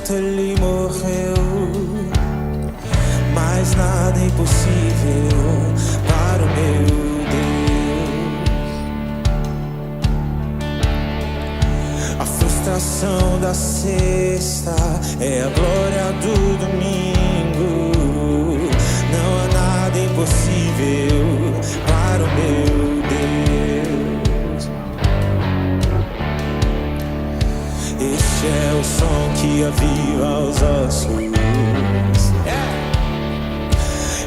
certo ele morreu, mas nada é impossível para o meu Deus. A frustração da sexta é a glória do domingo. Não há nada impossível para o meu Deus. Este é o som que aviva os ossos.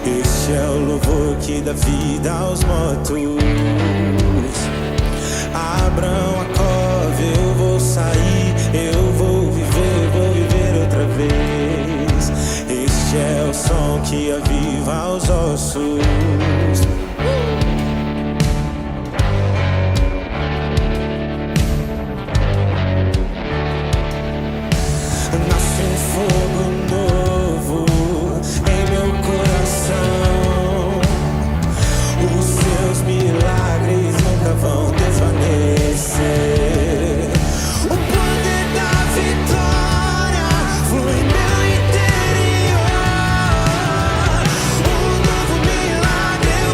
Este é o louvor que dá vida aos mortos. Abram a cova, eu vou sair, eu vou viver outra vez. Este é o som que aviva os ossos. Nasce um fogo novo em meu coração. Os seus milagres nunca vão desvanecer. O poder da vitória flui em meu interior. Um novo milagre eu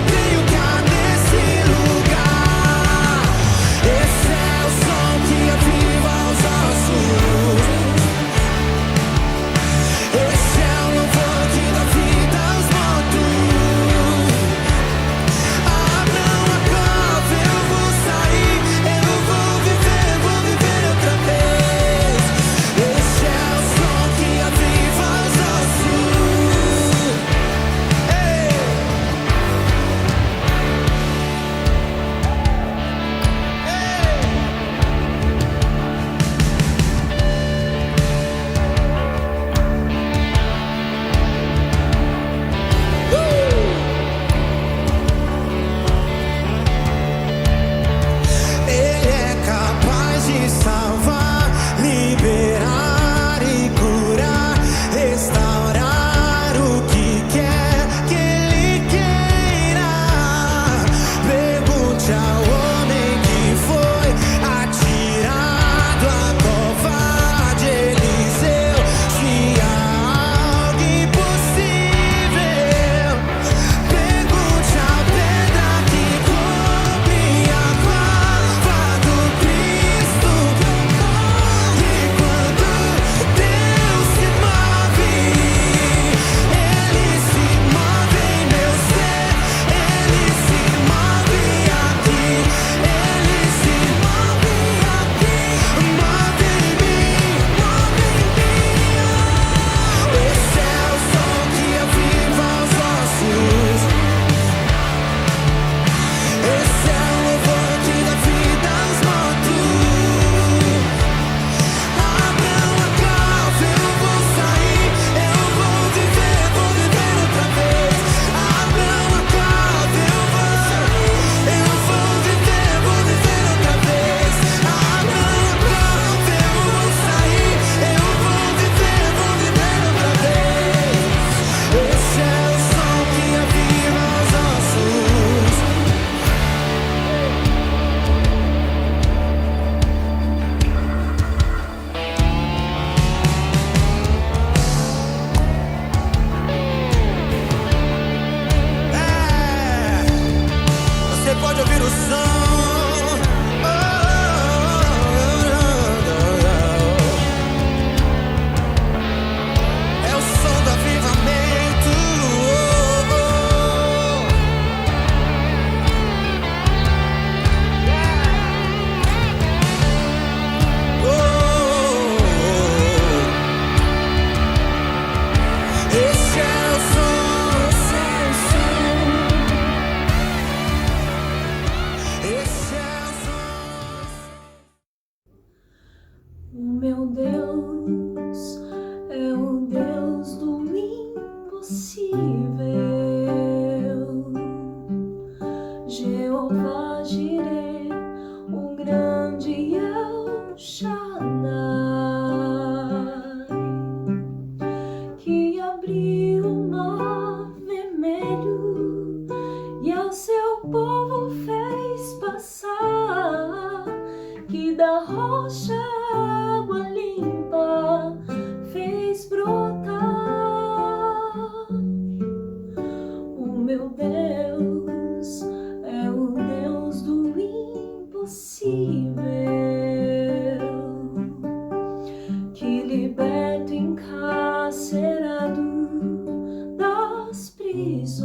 visões,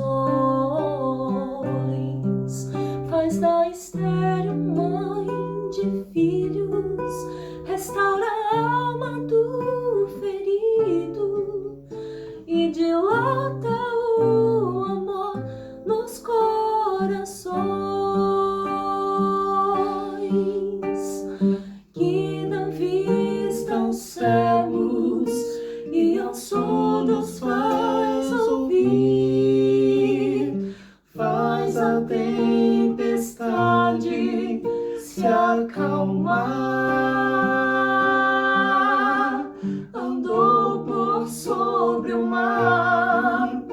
faz da estéril mãe de filhos, restaura a alma do ferido e dilata o amor nos corações, que dá vista aos cegos e aos surdos faz ouvir, faz a tempestade se acalmar, andou por sobre o mar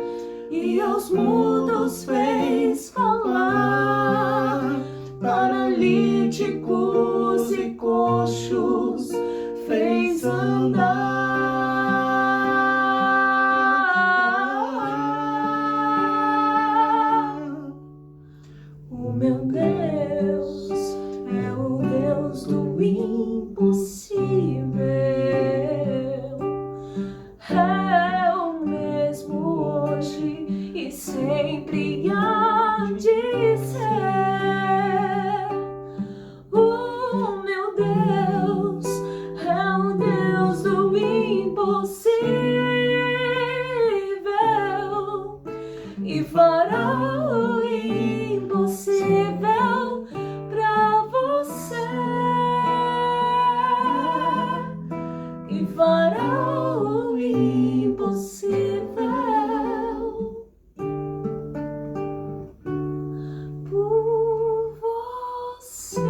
e aos mudos fez falar, paralíticos e coxos fez andar. O meu Deus é o Deus do impossível, é o mesmo hoje e sempre há de ser. O meu Deus é o Deus do impossível e fará o impossível pra você, e fará o impossível por você.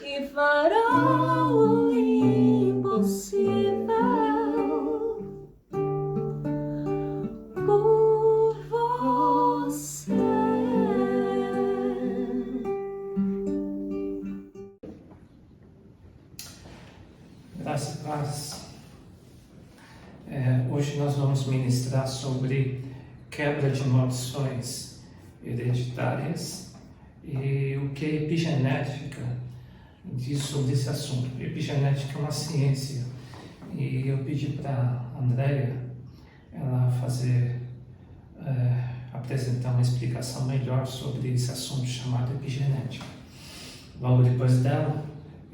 E fará o impossível por você. Graça e paz. Hoje nós vamos ministrar sobre quebra de maldições hereditárias e o que a epigenética diz sobre esse assunto. Epigenética é uma ciência e eu pedi para a Andréia ela apresentar uma explicação melhor sobre esse assunto chamado epigenética. Logo depois dela,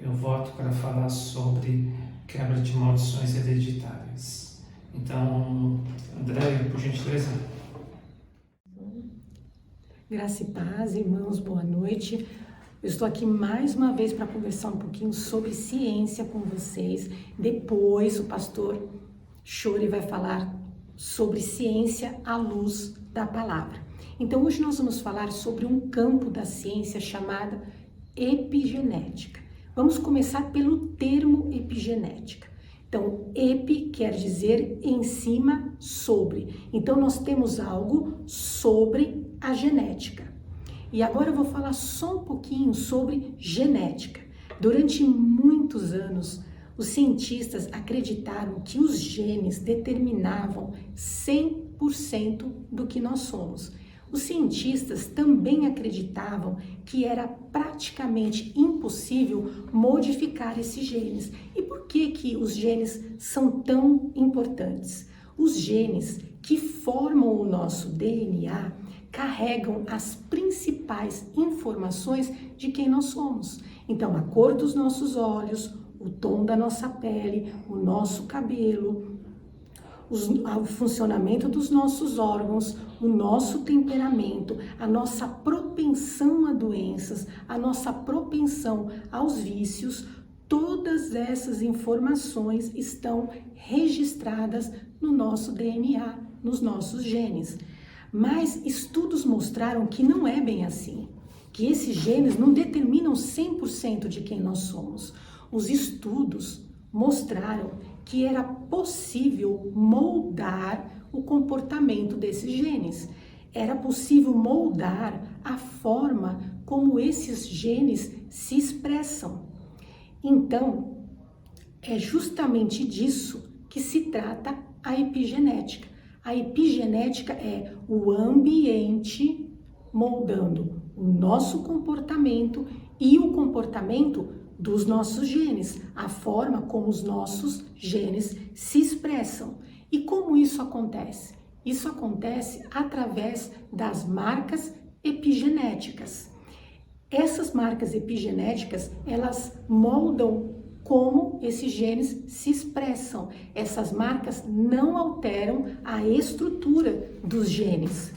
eu volto para falar sobre quebra de maldições hereditárias. Então, Andréia, por gentileza. Graça e paz, irmãos, boa noite. Eu estou aqui mais uma vez para conversar um pouquinho sobre ciência com vocês. Depois o pastor Chori vai falar sobre ciência à luz da palavra. Então hoje nós vamos falar sobre um campo da ciência chamada epigenética. Vamos começar pelo termo epigenética. Então, epi quer dizer em cima, sobre. Então nós temos algo sobre a genética. E agora eu vou falar só um pouquinho sobre genética. Durante muitos anos, os cientistas acreditaram que os genes determinavam 100% do que nós somos. Os cientistas também acreditavam que era praticamente impossível modificar esses genes. E por que os genes são tão importantes? Os genes que formam o nosso DNA carregam as principais informações de quem nós somos. Então, a cor dos nossos olhos, o tom da nossa pele, o nosso cabelo, o funcionamento dos nossos órgãos, o nosso temperamento, a nossa propensão a doenças, a nossa propensão aos vícios, todas essas informações estão registradas no nosso DNA, nos nossos genes. Mas estudos mostraram que não é bem assim, que esses genes não determinam 100% de quem nós somos. Os estudos mostraram que era possível moldar o comportamento desses genes. Era possível moldar a forma como esses genes se expressam. Então, é justamente disso que se trata a epigenética. A epigenética é o ambiente moldando o nosso comportamento e o comportamento dos nossos genes, a forma como os nossos genes se expressam. E como isso acontece? Isso acontece através das marcas epigenéticas. Essas marcas epigenéticas, elas moldam como esses genes se expressam. Essas marcas não alteram a estrutura dos genes.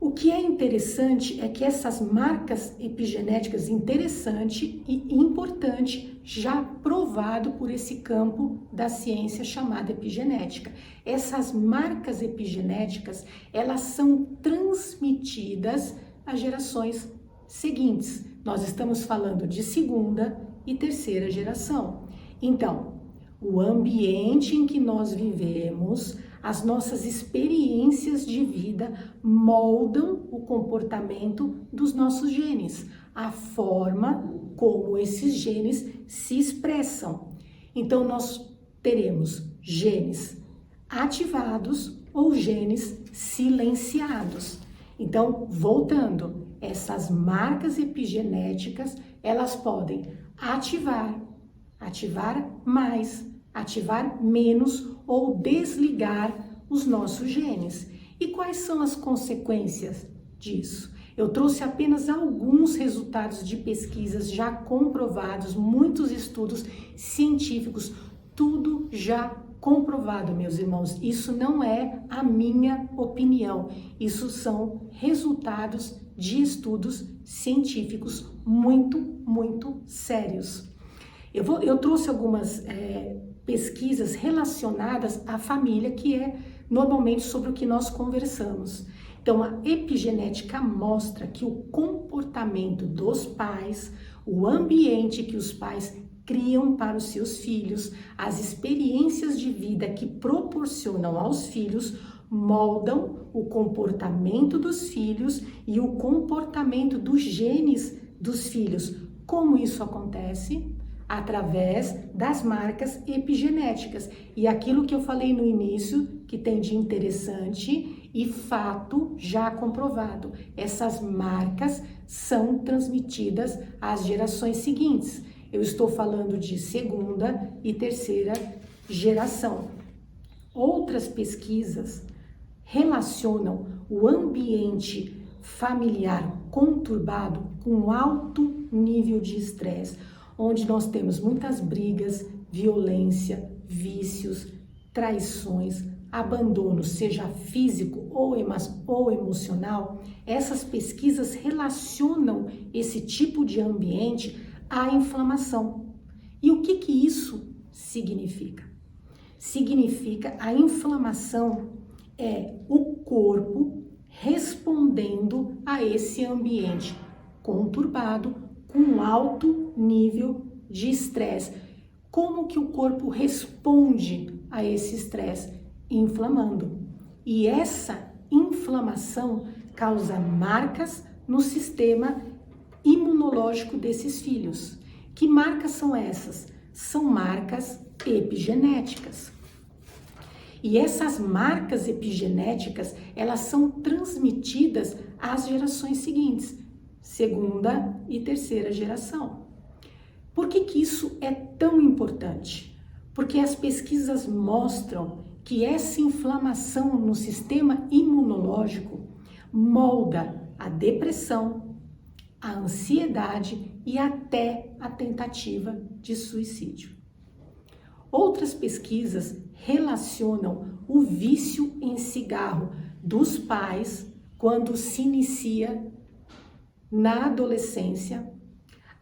O que é interessante é que essas marcas epigenéticas, interessante e importante, já provado por esse campo da ciência chamada epigenética. Essas marcas epigenéticas, elas são transmitidas às gerações seguintes. Nós estamos falando de segunda e terceira geração. Então, o ambiente em que nós vivemos, as nossas experiências de vida moldam o comportamento dos nossos genes, a forma como esses genes se expressam. Então, nós teremos genes ativados ou genes silenciados. Então, voltando, essas marcas epigenéticas, elas podem ativar mais, ativar menos ou desligar os nossos genes. E quais são as consequências disso? Eu trouxe apenas alguns resultados de pesquisas já comprovados, muitos estudos científicos, tudo já comprovado, meus irmãos. Isso não é a minha opinião, isso são resultados de estudos científicos muito sérios. Eu trouxe algumas pesquisas relacionadas à família, que é normalmente sobre o que nós conversamos. Então, a epigenética mostra que o comportamento dos pais, o ambiente que os pais criam para os seus filhos, as experiências de vida que proporcionam aos filhos, moldam o comportamento dos filhos e o comportamento dos genes dos filhos. Como isso acontece? Através das marcas epigenéticas. E aquilo que eu falei no início, que tem de interessante e fato já comprovado, essas marcas são transmitidas às gerações seguintes. Eu estou falando de segunda e terceira geração. Outras pesquisas relacionam o ambiente familiar conturbado com alto nível de estresse, onde nós temos muitas brigas, violência, vícios, traições, abandono, seja físico ou emocional. Essas pesquisas relacionam esse tipo de ambiente à inflamação. E o que isso significa? Significa a inflamação é o corpo respondendo a esse ambiente conturbado com alto nível de estresse. Como que o corpo responde a esse estresse? Inflamando. E essa inflamação causa marcas no sistema imunológico desses filhos. Que marcas são essas? São marcas epigenéticas. E essas marcas epigenéticas, elas são transmitidas às gerações seguintes, segunda e terceira geração. Por que isso é tão importante? Porque as pesquisas mostram que essa inflamação no sistema imunológico molda a depressão, a ansiedade e até a tentativa de suicídio. Outras pesquisas relacionam o vício em cigarro dos pais quando se inicia na adolescência,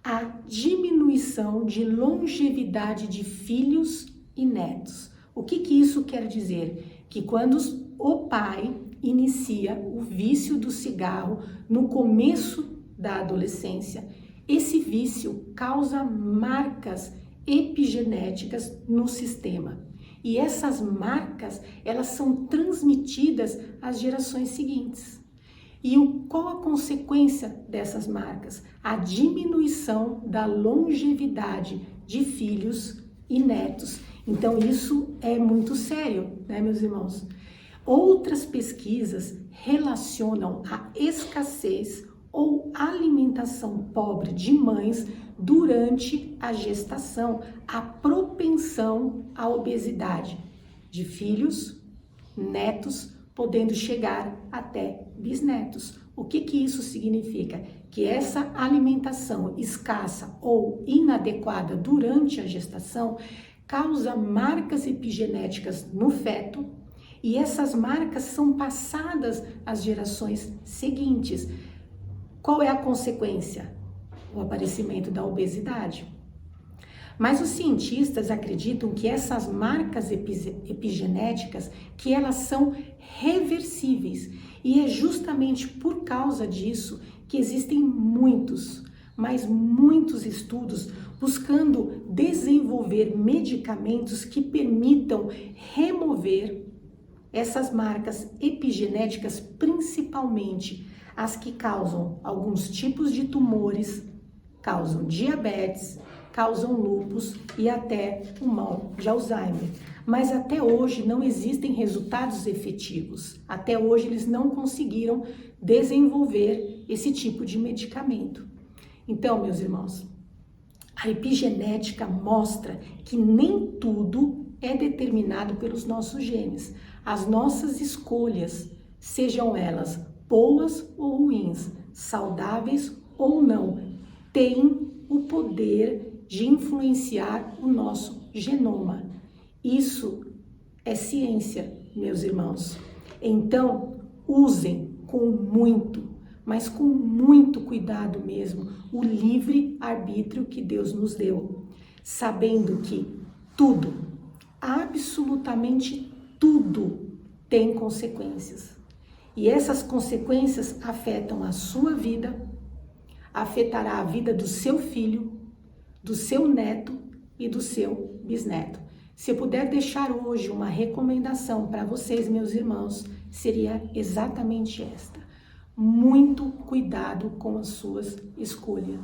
a diminuição de longevidade de filhos e netos. O que isso quer dizer? Que quando o pai inicia o vício do cigarro no começo da adolescência, esse vício causa marcas epigenéticas no sistema. E essas marcas, elas são transmitidas às gerações seguintes. E qual a consequência dessas marcas? A diminuição da longevidade de filhos e netos. Então, isso é muito sério, né, meus irmãos? Outras pesquisas relacionam a escassez ou alimentação pobre de mães durante a gestação, a propensão à obesidade de filhos, netos, podendo chegar até bisnetos. O que isso significa? Que essa alimentação escassa ou inadequada durante a gestação causa marcas epigenéticas no feto, e essas marcas são passadas às gerações seguintes. Qual é a consequência? O aparecimento da obesidade. Mas os cientistas acreditam que essas marcas epigenéticas, que elas são reversíveis, e é justamente por causa disso que existem muitos estudos buscando desenvolver medicamentos que permitam remover essas marcas epigenéticas, principalmente as que causam alguns tipos de tumores, causam diabetes, causam lúpus e até o mal de Alzheimer. Mas até hoje não existem resultados efetivos. Até hoje eles não conseguiram desenvolver esse tipo de medicamento. Então, meus irmãos, a epigenética mostra que nem tudo é determinado pelos nossos genes. As nossas escolhas, sejam elas boas ou ruins, saudáveis ou não, têm o poder de influenciar o nosso genoma. Isso é ciência, meus irmãos. Então, usem com muito, mas com muito cuidado mesmo, o livre-arbítrio que Deus nos deu, sabendo que tudo, absolutamente tudo, tem consequências. E essas consequências afetam a sua vida, afetará a vida do seu filho, do seu neto e do seu bisneto. Se eu puder deixar hoje uma recomendação para vocês, meus irmãos, seria exatamente esta. Muito cuidado com as suas escolhas.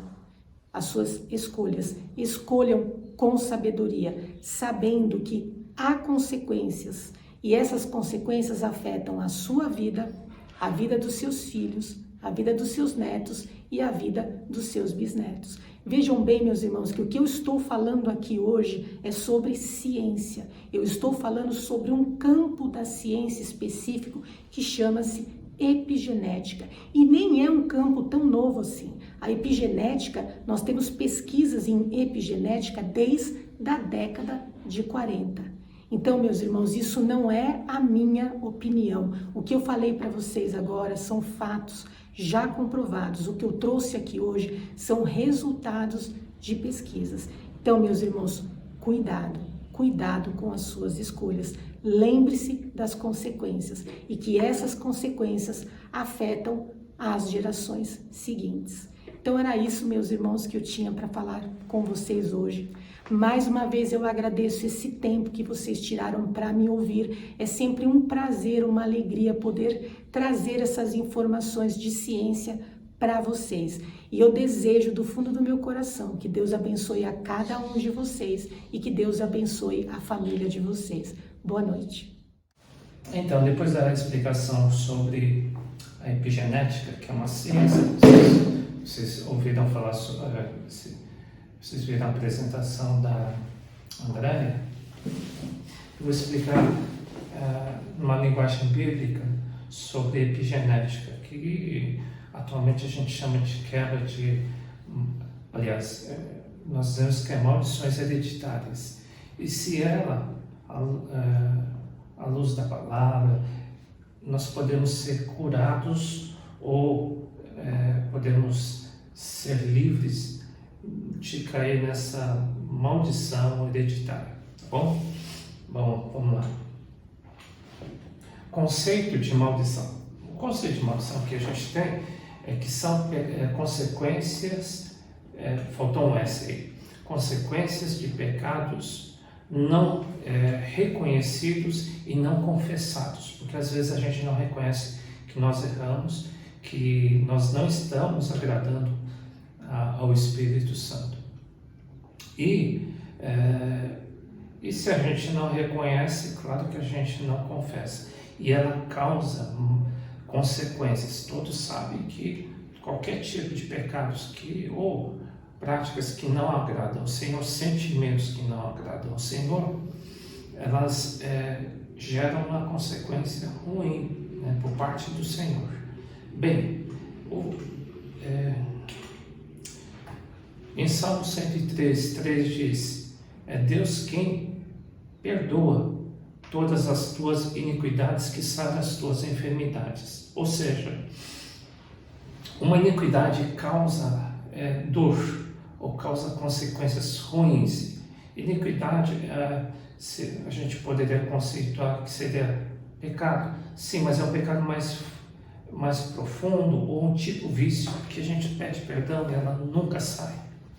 Escolham com sabedoria, sabendo que há consequências, e essas consequências afetam a sua vida, a vida dos seus filhos, a vida dos seus netos e a vida dos seus bisnetos. Vejam bem, meus irmãos, que o que eu estou falando aqui hoje é sobre ciência. Eu estou falando sobre um campo da ciência específico que chama-se epigenética. E nem é um campo tão novo assim. A epigenética, nós temos pesquisas em epigenética desde a década de 40. Então, meus irmãos, isso não é a minha opinião. O que eu falei para vocês agora são fatos já comprovados. O que eu trouxe aqui hoje são resultados de pesquisas. Então, meus irmãos, cuidado com as suas escolhas. Lembre-se das consequências e que essas consequências afetam as gerações seguintes. Então, era isso, meus irmãos, que eu tinha para falar com vocês hoje. Mais uma vez eu agradeço esse tempo que vocês tiraram para me ouvir. É sempre um prazer, uma alegria poder trazer essas informações de ciência para vocês. E eu desejo do fundo do meu coração que Deus abençoe a cada um de vocês e que Deus abençoe a família de vocês. Boa noite. Então, depois da explicação sobre a epigenética, que é uma ciência, vocês ouviram falar sobre... Vocês viram a apresentação da Andréia? Eu vou explicar numa linguagem bíblica sobre epigenética, que atualmente a gente chama de quebra de... Aliás, nós dizemos que é maldições hereditárias. E se ela, à luz da palavra, nós podemos ser curados ou podemos ser livres de cair nessa maldição hereditária, tá bom? Bom, vamos lá. Conceito de maldição. O conceito de maldição que a gente tem é que são consequências, faltou um S aí, consequências de pecados não reconhecidos e não confessados, porque às vezes a gente não reconhece que nós erramos, que nós não estamos agradando ao Espírito Santo. E se a gente não reconhece, claro que a gente não confessa. E ela causa consequências. Todos sabem que qualquer tipo de pecados ou práticas que não agradam ao Senhor, sentimentos que não agradam ao Senhor, elas geram uma consequência ruim, né, por parte do Senhor. Bem, em Salmo 103, 3 diz: é Deus quem perdoa todas as tuas iniquidades, que sara as tuas enfermidades. Ou seja, uma iniquidade causa dor ou causa consequências ruins. Iniquidade, a gente poderia conceituar que seria pecado. Sim, mas é um pecado mais profundo, ou um tipo de vício que a gente pede perdão e ela nunca sai.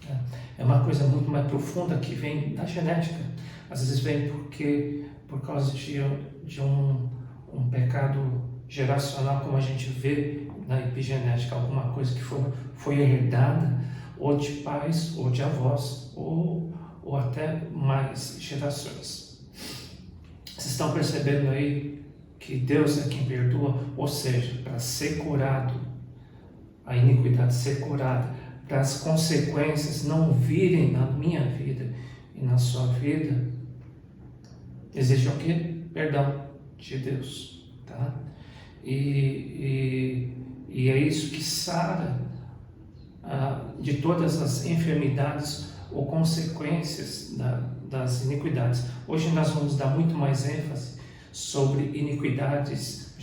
Né? É uma coisa muito mais profunda que vem da genética. Às vezes vem por causa de um pecado geracional, como a gente vê na epigenética, alguma coisa que foi herdada, ou de pais, ou de avós, ou até mais gerações. Vocês estão percebendo aí que Deus é quem perdoa? Ou seja, para ser curado, a iniquidade ser curada, para as consequências não virem na minha vida e na sua vida, existe o quê? Perdão de Deus, tá? E é isso que sara de todas as enfermidades ou consequências das iniquidades. Hoje nós vamos dar muito mais ênfase sobre iniquidades.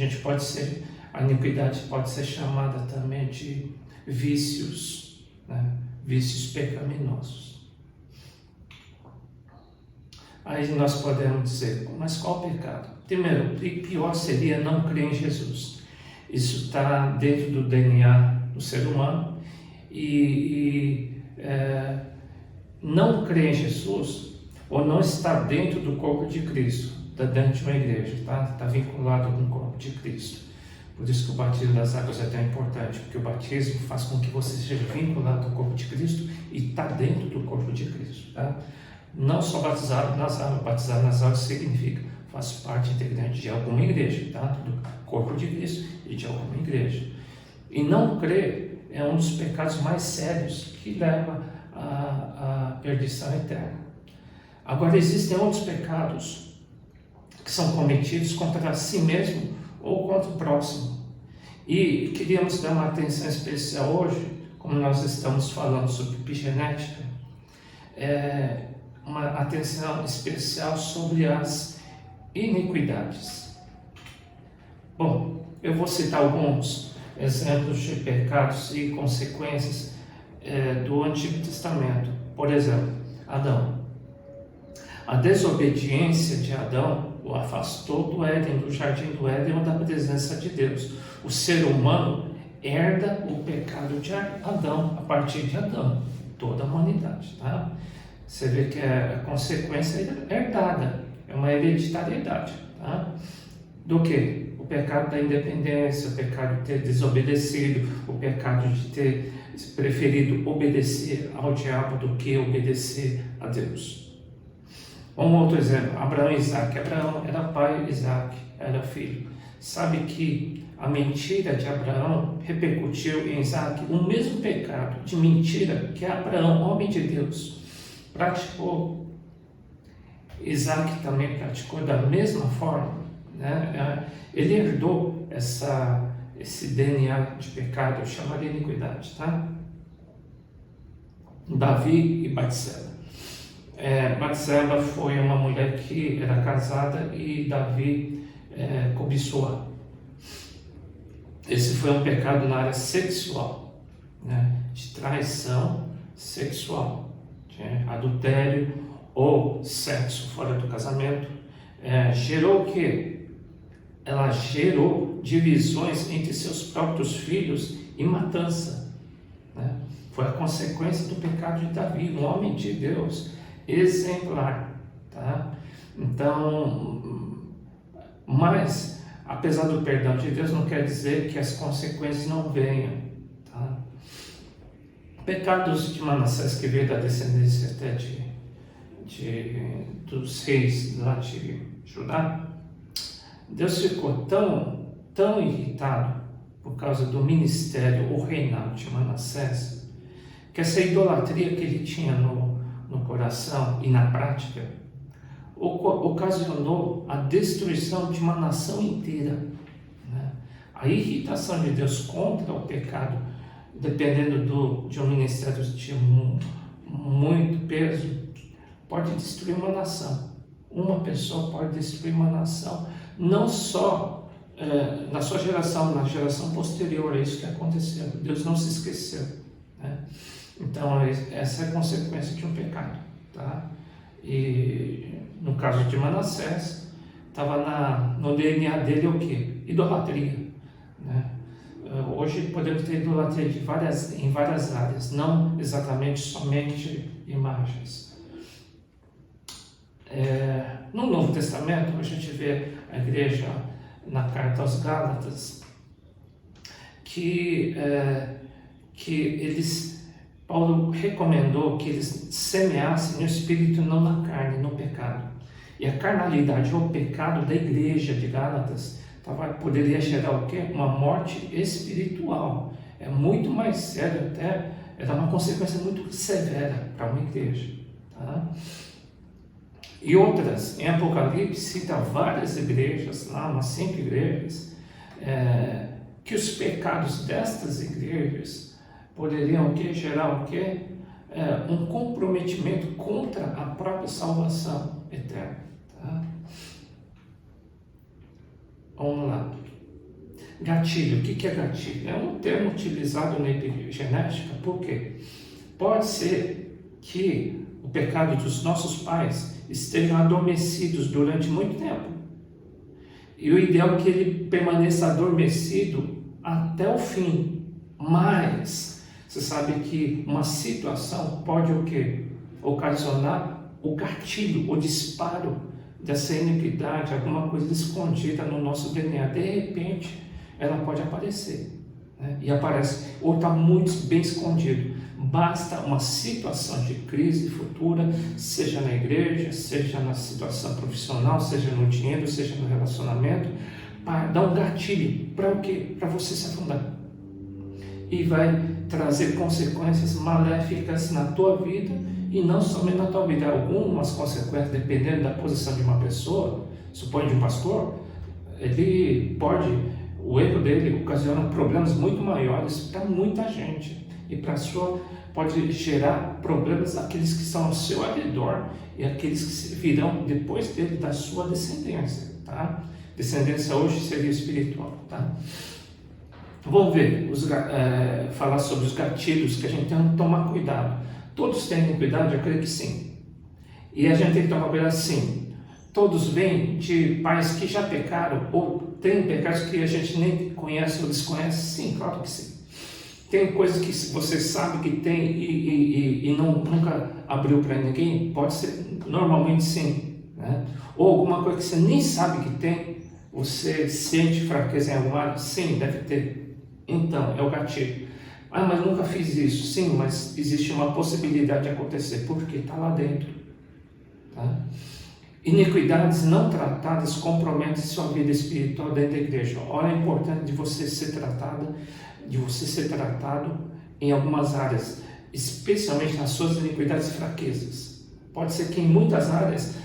A iniquidade pode ser chamada também de vícios, né? Vícios pecaminosos. Aí nós podemos dizer, mas qual o pecado? Primeiro, pior seria não crer em Jesus. Isso está dentro do DNA do ser humano não crer em Jesus ou não estar dentro do corpo de Cristo, está dentro de uma igreja, está vinculado com o corpo de Cristo. Por isso que o batismo das águas é tão importante, porque o batismo faz com que você seja vinculado ao corpo de Cristo e está dentro do corpo de Cristo. Tá? Não só batizado nas águas significa faz parte integrante de alguma igreja, tá? Do corpo de Cristo e de alguma igreja. E não crer é um dos pecados mais sérios que leva à perdição eterna. Agora, existem outros pecados que são cometidos contra si mesmo ou contra o próximo. E queríamos dar uma atenção especial hoje, como nós estamos falando sobre epigenética, uma atenção especial sobre as iniquidades. Bom, eu vou citar alguns exemplos de pecados e consequências do Antigo Testamento. Por exemplo, Adão. A desobediência de Adão o afastou do Éden, do jardim do Éden, ou da presença de Deus. O ser humano herda o pecado de Adão, a partir de Adão, toda a humanidade. Tá? Você vê que a consequência é herdada, é uma hereditariedade. Tá? Do que? O pecado da independência, o pecado de ter desobedecido, o pecado de ter preferido obedecer ao diabo do que obedecer a Deus. Um outro exemplo, Abraão e Isaac. Abraão era pai, Isaac era filho. Sabe que a mentira de Abraão repercutiu em Isaac o mesmo pecado de mentira que Abraão, homem de Deus, praticou. Isaac também praticou da mesma forma, né? Ele herdou esse DNA de pecado, eu chamaria de iniquidade, tá? Davi e Batseba. Batseba foi uma mulher que era casada e Davi cobiçou-a. Esse foi um pecado na área sexual, né? De traição sexual, de adultério ou sexo fora do casamento. Gerou o quê? Ela gerou divisões entre seus próprios filhos e matança, né? Foi a consequência do pecado de Davi, um homem de Deus exemplar, tá? Então, mas apesar do perdão de Deus, não quer dizer que as consequências não venham, tá? Pecados de Manassés, que veio da descendência até dos reis lá de Judá, Deus ficou tão irritado por causa do ministério ou reinado de Manassés, que essa idolatria que ele tinha no coração e na prática ocasionou a destruição de uma nação inteira, né? A irritação de Deus contra o pecado, dependendo de um ministério de muito peso, pode destruir uma nação. Uma pessoa pode destruir uma nação, não só na sua geração, na geração posterior. É isso que aconteceu. Deus não se esqueceu, né? Então essa é a consequência de um pecado, tá? E no caso de Manassés, estava no DNA dele o quê? Idolatria, né? Hoje podemos ter idolatria em várias áreas, não exatamente somente imagens. No Novo Testamento, a gente vê a igreja na carta aos Gálatas, que Paulo recomendou que eles semeassem no Espírito, não na carne, no pecado. E a carnalidade ou o pecado da igreja de Gálatas poderia gerar o quê? Uma morte espiritual. É muito mais sério até, é uma consequência muito severa para uma igreja, tá? E outras, em Apocalipse, cita várias igrejas, lá umas 5 igrejas, que os pecados destas igrejas poderiam gerar o quê? Um comprometimento contra a própria salvação eterna, tá? Vamos lá. Gatilho. O que é gatilho? É um termo utilizado na epigenética, porque pode ser que o pecado dos nossos pais estejam adormecidos durante muito tempo. E o ideal é que ele permaneça adormecido até o fim. Mas você sabe que uma situação pode o quê? Ocasionar o gatilho, o disparo dessa iniquidade, alguma coisa escondida no nosso DNA. De repente, ela pode aparecer, né? E aparece, ou está muito bem escondido. Basta uma situação de crise futura, seja na igreja, seja na situação profissional, seja no dinheiro, seja no relacionamento, para dar um gatilho. Para o quê? Para você se afundar. E vai trazer consequências maléficas na tua vida, e não somente na tua vida. Algumas consequências, dependendo da posição de uma pessoa, suponho de um pastor, o erro dele ocasiona problemas muito maiores para muita gente. E para a sua, pode gerar problemas àqueles que estão ao seu redor e aqueles que virão depois dele, da sua descendência, tá? Descendência hoje seria espiritual, tá? Vamos ver, falar sobre os gatilhos que a gente tem que tomar cuidado. Todos têm cuidado? Eu creio que sim. E a gente tem que tomar cuidado, sim. Todos vêm de pais que já pecaram, ou tem pecados que a gente nem conhece ou desconhece? Sim, claro que sim. Tem coisas que você sabe que tem e nunca abriu para ninguém? Pode ser, normalmente sim, né? Ou alguma coisa que você nem sabe que tem, você sente fraqueza em alguma área? Sim, deve ter. Então, é o gatilho. Ah, mas nunca fiz isso. Sim, mas existe uma possibilidade de acontecer, porque está lá dentro, tá? Iniquidades não tratadas comprometem sua vida espiritual dentro da igreja. Olha, é importante de você ser tratado em algumas áreas, especialmente nas suas iniquidades e fraquezas. Pode ser que em muitas áreas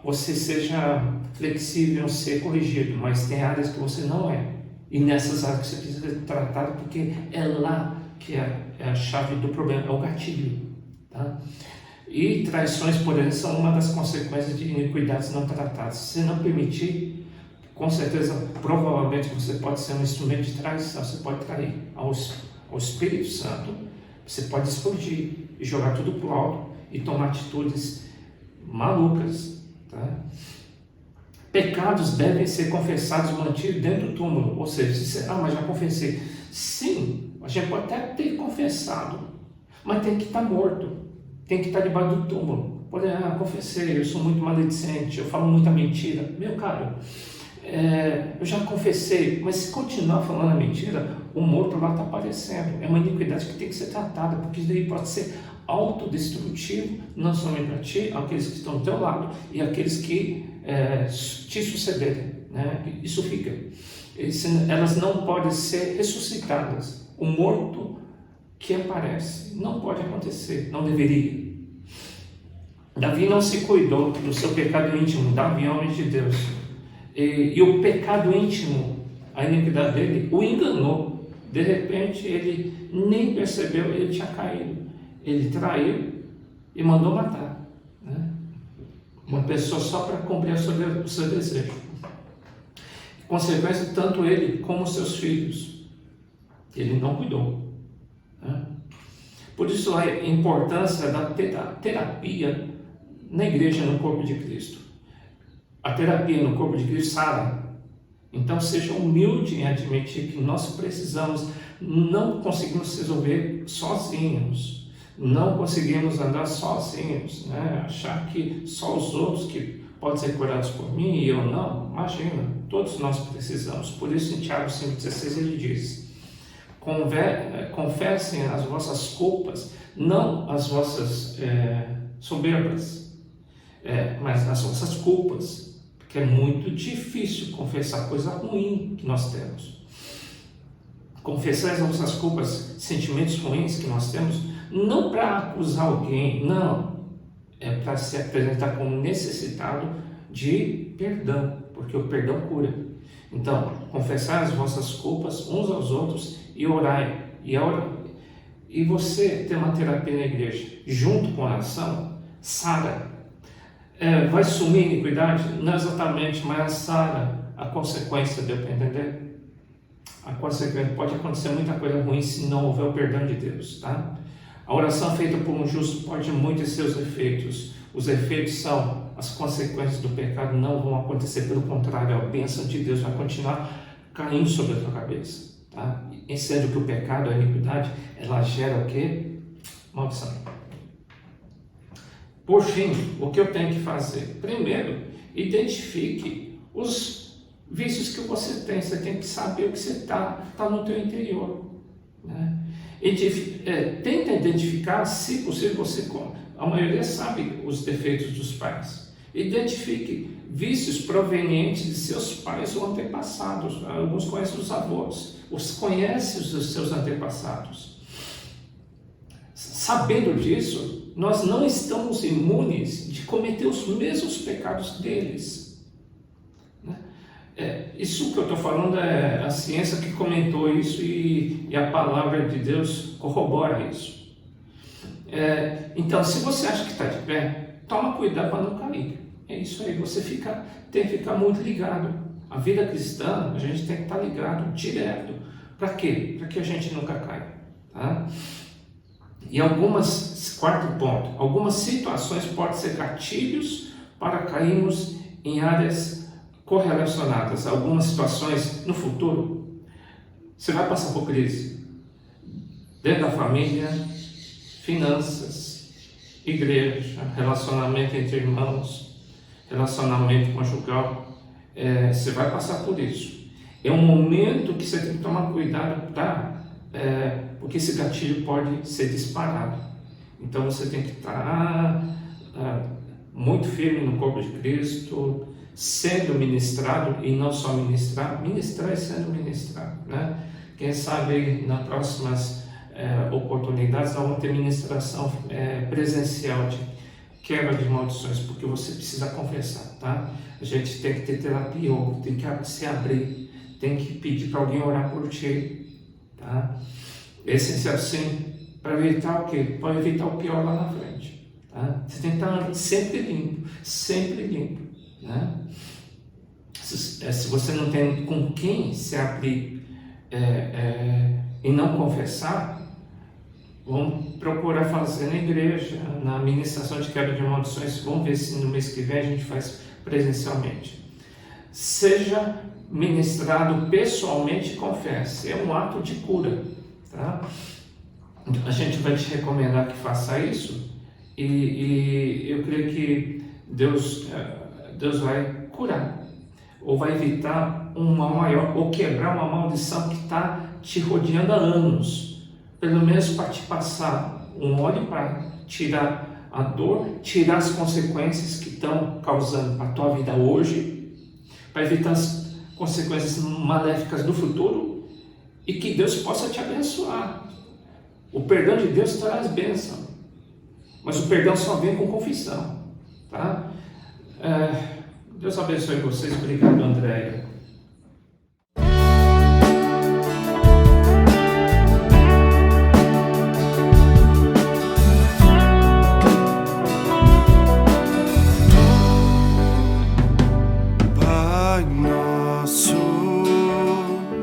você seja flexível, ser corrigido, mas tem áreas que você não é. E nessas áreas que você precisa ser tratado, porque é lá que é a chave do problema, é o gatilho, tá? E traições, por exemplo, são uma das consequências de iniquidades não tratadas. Se não permitir, com certeza, provavelmente você pode ser um instrumento de traição. Você pode trair ao Espírito Santo, você pode explodir e jogar tudo para o alto e tomar atitudes malucas, tá? Pecados devem ser confessados e mantidos dentro do túmulo. Ou seja, se você, mas já confessei. Sim, a gente pode até ter confessado, mas tem que estar morto, tem que estar debaixo do túmulo. Pode confessei, eu sou muito maledicente, eu falo muita mentira. Meu caro, eu já confessei, mas se continuar falando a mentira, o morto lá está aparecendo. É uma iniquidade que tem que ser tratada, porque isso daí pode ser autodestrutivo, não somente para ti, aqueles que estão ao teu lado e aqueles que te sucederem. né? Isso fica. Elas não podem ser ressuscitadas. O morto que aparece não pode acontecer, não deveria. Davi não se cuidou do seu pecado íntimo. Davi é homem de Deus. E o pecado íntimo, a iniquidade dele, o enganou. De repente, ele nem percebeu, ele tinha caído. Ele traiu e mandou matar, né? Uma pessoa só para cumprir o seu desejo. Consequência, tanto ele como seus filhos. Ele não cuidou, né? Por isso a importância da terapia na igreja, no corpo de Cristo. A terapia no corpo de Cristo sara. Então seja humilde em admitir que nós precisamos, não conseguimos resolver sozinhos, não conseguimos andar sozinhos, né? Achar que só os outros que podem ser curados por mim e eu não. Imagina, todos nós precisamos. Por isso em Tiago 5,16 ele diz: confessem as vossas culpas, não as vossas soberbas, mas as vossas culpas, porque é muito difícil confessar coisa ruim que nós temos. Confessar as nossas culpas, sentimentos ruins que nós temos, não para acusar alguém, não, é para se apresentar como necessitado de perdão, porque o perdão cura. Então, confessar as vossas culpas uns aos outros e orai. E você ter uma terapia na igreja, junto com a oração, sara. Vai sumir a iniquidade? Não exatamente, mas sara a consequência, deu para entender? A consequência, pode acontecer muita coisa ruim se não houver o perdão de Deus, tá? A oração feita por um justo pode muito ter seus efeitos. Os efeitos são, as consequências do pecado não vão acontecer, pelo contrário, a bênção de Deus vai continuar caindo sobre a tua cabeça, tá? E sendo que o pecado, a iniquidade, ela gera o quê? Maldição. Por fim, o que eu tenho que fazer? Primeiro, identifique os vícios que você tem. Você tem que saber o que você está no teu interior, né? Tenta identificar, se possível, a maioria sabe os defeitos dos pais. Identifique vícios provenientes de seus pais ou antepassados. Alguns conhecem os avós, conhecem os seus antepassados. Sabendo disso, nós não estamos imunes de cometer os mesmos pecados deles, né? Isso que eu estou falando é a ciência que comentou isso e a palavra de Deus corrobora isso. Então, se você acha que está de pé, toma cuidado para não cair. É isso aí, você tem que ficar muito ligado. A vida cristã, a gente tem que estar ligado direto. Para quê? Para que a gente nunca caia, tá? E quarto ponto, algumas situações podem ser gatilhos para cairmos em áreas correlacionadas. Algumas situações no futuro, você vai passar por crise. Dentro da família, finanças, igreja, relacionamento entre irmãos, relacionamento conjugal, você vai passar por isso. É um momento que você tem que tomar cuidado porque esse gatilho pode ser disparado. Então você tem que estar muito firme no corpo de Cristo, sendo ministrado e não só ministrar e sendo ministrado, né? Quem sabe nas próximas oportunidades nós vamos ter ministração presencial de quebra de maldições, porque você precisa confessar, tá? A gente tem que ter terapia, tem que se abrir, tem que pedir para alguém orar por ti, tá? É essencial sim, para evitar o quê? Para evitar o pior lá na frente, tá? Você tem que estar sempre limpo, né? Se você não tem com quem se abrir e não confessar, vamos procurar fazer na igreja, na ministração de quebra de maldições. Vamos ver se no mês que vem a gente faz presencialmente. Seja ministrado pessoalmente e confesse. É um ato de cura, tá? A gente vai te recomendar que faça isso e eu creio que Deus vai curar, ou vai evitar um mal maior, ou quebrar uma maldição que está te rodeando há anos, pelo menos para te passar um óleo para tirar a dor, tirar as consequências que estão causando para a tua vida hoje, para evitar as consequências maléficas do futuro e que Deus possa te abençoar. O perdão de Deus traz bênção, mas o perdão só vem com confissão, tá? Deus abençoe vocês. Obrigado, Andréia. Pai nosso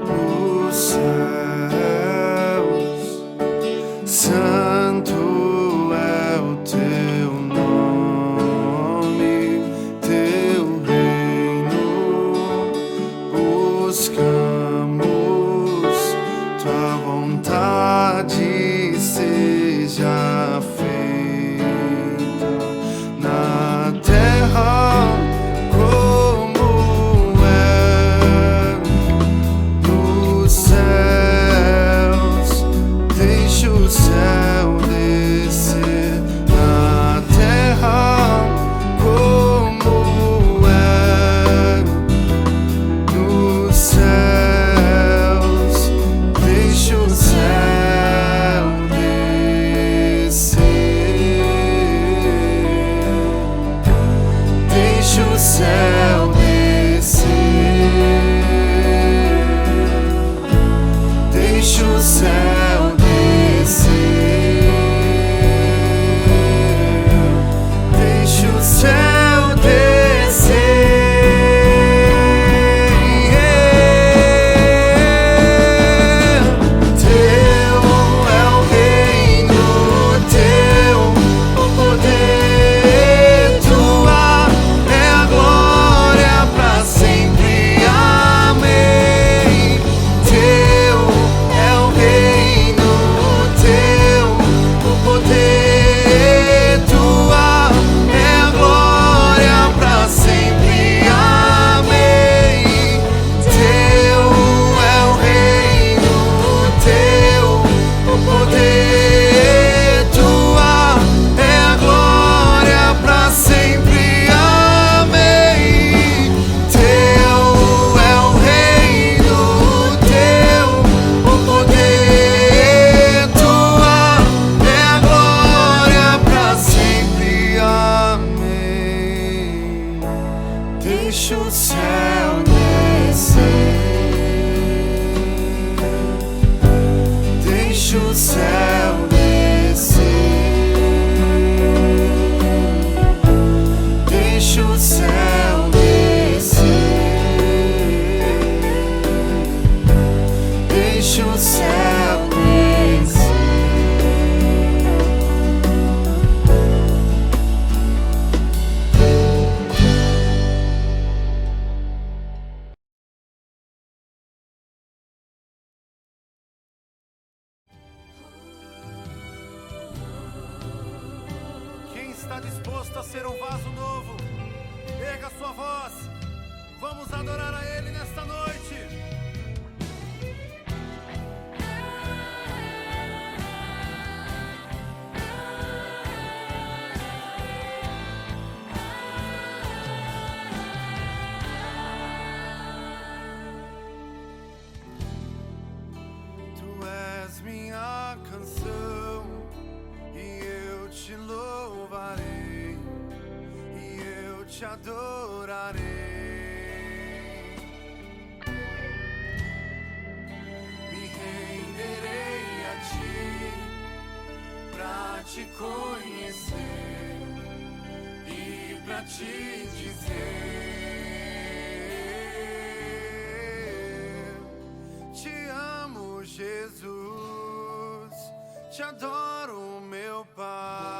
dos céus, santo é o teu nome, teu reino buscamos, tua vontade seja feita na terra como é nos céus. Deixa o céu descer na terra como é nos céus. Deixa o céu descer. Deixa o céu descer. Deixa o céu descer. Deixa o céu descer. Teu é o reino, teu o poder, tua é a glória pra sempre. Amém. Teu é o reino, teu o poder, tua é a glória pra sempre. Amém. Teu é o reino, teu o poder, tua é a glória pra sempre. Amém. Teu é o reino, teu o poder, tua é a glória pra sempre. Amém. Deixa o céu descer. Deixa o céu descer. Deixa o céu descer. Deixa o céu descer. Quem está disposto a ser um vaso novo, erga sua voz. Vamos adorar a Ele nesta noite. Tu és minha canção e eu te louvarei e eu te adorarei. Me renderei a ti pra te conhecer e pra te dizer: te amo, Jesus, te adoro, meu Pai.